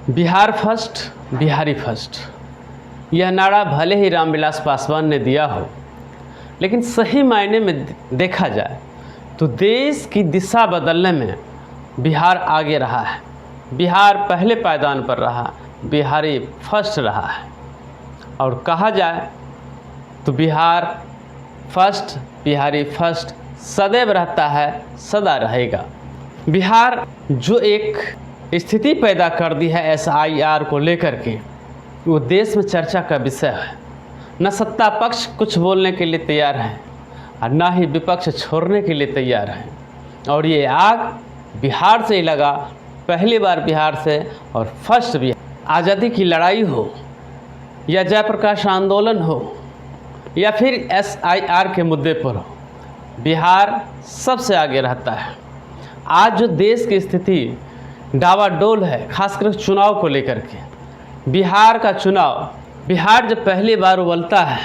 Bihar first, Bihari first, यह नारा भले ही रामविलास पासवान ने दिया हो, लेकिन सही मायने में देखा जाए तो देश की दिशा बदलने में बिहार आगे रहा है। बिहार पहले पायदान पर रहा, बिहारी फर्स्ट रहा है। और कहा जाए तो बिहार फर्स्ट, बिहारी फर्स्ट सदैव रहता है, सदा रहेगा। बिहार जो एक स्थिति पैदा कर दी है SIR को लेकर के, वो देश में चर्चा का विषय है। न सत्ता पक्ष कुछ बोलने के लिए तैयार है और ना ही विपक्ष छोड़ने के लिए तैयार है। और ये आग बिहार से ही लगा, पहली बार बिहार से, और फर्स्ट भी। आज़ादी की लड़ाई हो या जयप्रकाश आंदोलन हो या फिर SIR के मुद्दे पर हो, बिहार सबसे आगे रहता है। आज जो देश की स्थिति डावाडोल है, खासकर चुनाव को लेकर के, बिहार का चुनाव, बिहार जब पहली बार उबलता है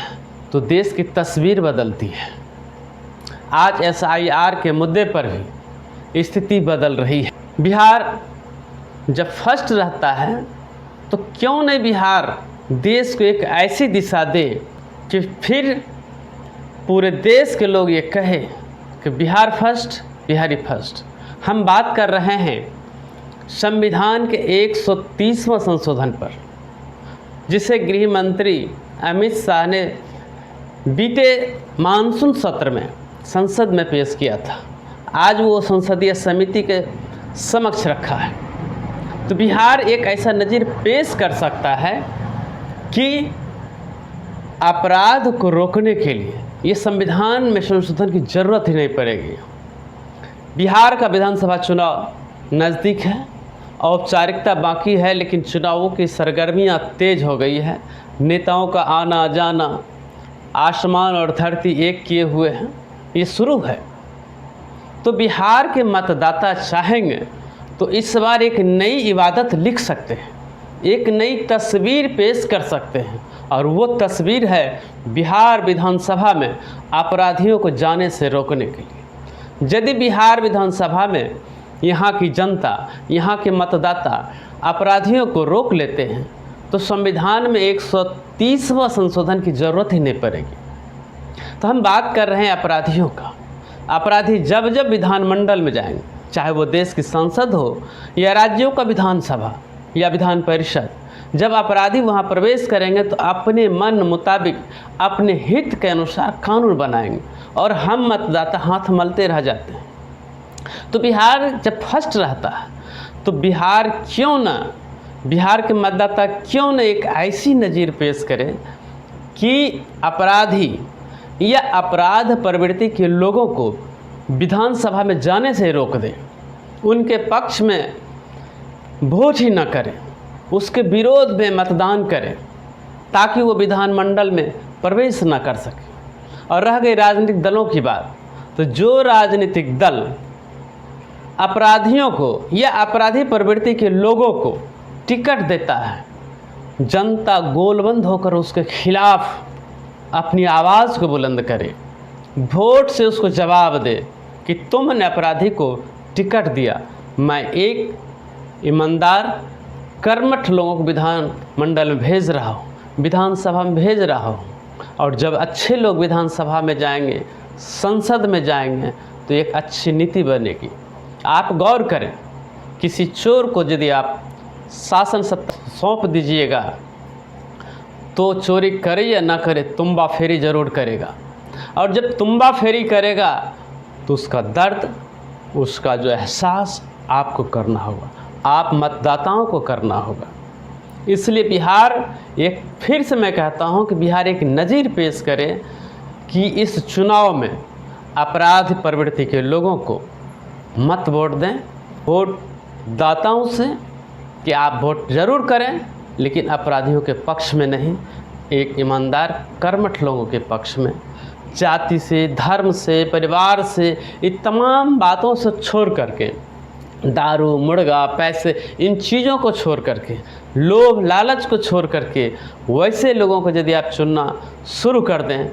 तो देश की तस्वीर बदलती है। आज SIR के मुद्दे पर भी स्थिति बदल रही है। बिहार जब फर्स्ट रहता है तो क्यों नहीं बिहार देश को एक ऐसी दिशा दे कि फिर पूरे देश के लोग ये कहे कि बिहार फर्स्ट, बिहारी फर्स्ट। हम बात कर रहे हैं संविधान के 130वां संशोधन पर, जिसे गृह मंत्री अमित शाह ने बीते मानसून सत्र में संसद में पेश किया था। आज वो संसदीय समिति के समक्ष रखा है। तो बिहार एक ऐसा नज़ीर पेश कर सकता है कि अपराध को रोकने के लिए ये संविधान में संशोधन की ज़रूरत ही नहीं पड़ेगी। बिहार का विधानसभा चुनाव नज़दीक है, औपचारिकता बाकी है, लेकिन चुनावों की सरगर्मियां तेज हो गई है। नेताओं का आना जाना आसमान और धरती एक किए हुए हैं, ये शुरू है। तो बिहार के मतदाता चाहेंगे तो इस बार एक नई इबादत लिख सकते हैं, एक नई तस्वीर पेश कर सकते हैं, और वो तस्वीर है बिहार विधानसभा में अपराधियों को जाने से रोकने के लिए। यदि बिहार विधानसभा में यहाँ की जनता, यहाँ के मतदाता अपराधियों को रोक लेते हैं तो संविधान में 130वां संशोधन की ज़रूरत ही नहीं पड़ेगी। तो हम बात कर रहे हैं अपराधियों का। अपराधी जब जब विधानमंडल में जाएंगे, चाहे वो देश की संसद हो या राज्यों का विधानसभा या विधान परिषद, जब अपराधी वहाँ प्रवेश करेंगे तो अपने मन मुताबिक, अपने हित के अनुसार कानून बनाएंगे, और हम मतदाता हाथ मलते रह जाते हैं। तो बिहार जब फर्स्ट रहता है तो बिहार क्यों ना, बिहार के मतदाता क्यों न एक ऐसी नज़ीर पेश करें कि अपराधी या अपराध प्रवृत्ति के लोगों को विधानसभा में जाने से रोक दें, उनके पक्ष में वोट ही न करें, उसके विरोध में मतदान करें, ताकि वो विधानमंडल में प्रवेश न कर सके। और रह गई राजनीतिक दलों की बात, तो जो राजनीतिक दल अपराधियों को या अपराधी प्रवृत्ति के लोगों को टिकट देता है, जनता गोलबंद होकर उसके खिलाफ अपनी आवाज़ को बुलंद करे, वोट से उसको जवाब दे कि तुमने अपराधी को टिकट दिया, मैं एक ईमानदार कर्मठ लोगों को विधानमंडल में भेज रहा हूँ, विधानसभा में भेज रहा हूँ। और जब अच्छे लोग विधानसभा में जाएंगे, संसद में जाएंगे, तो एक अच्छी नीति बनेगी। आप गौर करें, किसी चोर को यदि आप शासन सत्ता सौंप दीजिएगा तो चोरी करे या ना करे, तुम्बा फेरी ज़रूर करेगा। और जब तुम्बा फेरी करेगा तो उसका दर्द, उसका जो एहसास आपको करना होगा, आप मतदाताओं को करना होगा। इसलिए बिहार एक, फिर से मैं कहता हूं कि बिहार एक नज़ीर पेश करे कि इस चुनाव में अपराध प्रवृत्ति के लोगों को मत वोट दें। वोट दाताओं से कि आप वोट ज़रूर करें, लेकिन अपराधियों के पक्ष में नहीं, एक ईमानदार कर्मठ लोगों के पक्ष में। जाति से, धर्म से, परिवार से, इन तमाम बातों से छोड़ करके, दारू, मुर्गा, पैसे, इन चीज़ों को छोड़ करके, लोभ लालच को छोड़ करके वैसे लोगों को यदि आप चुनना शुरू कर दें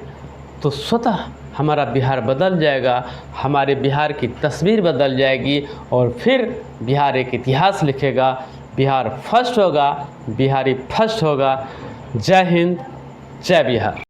तो स्वतः हमारा बिहार बदल जाएगा, हमारे बिहार की तस्वीर बदल जाएगी, और फिर बिहार एक इतिहास लिखेगा बिहार फर्स्ट होगा, बिहारी फर्स्ट होगा। जय हिंद, जय बिहार।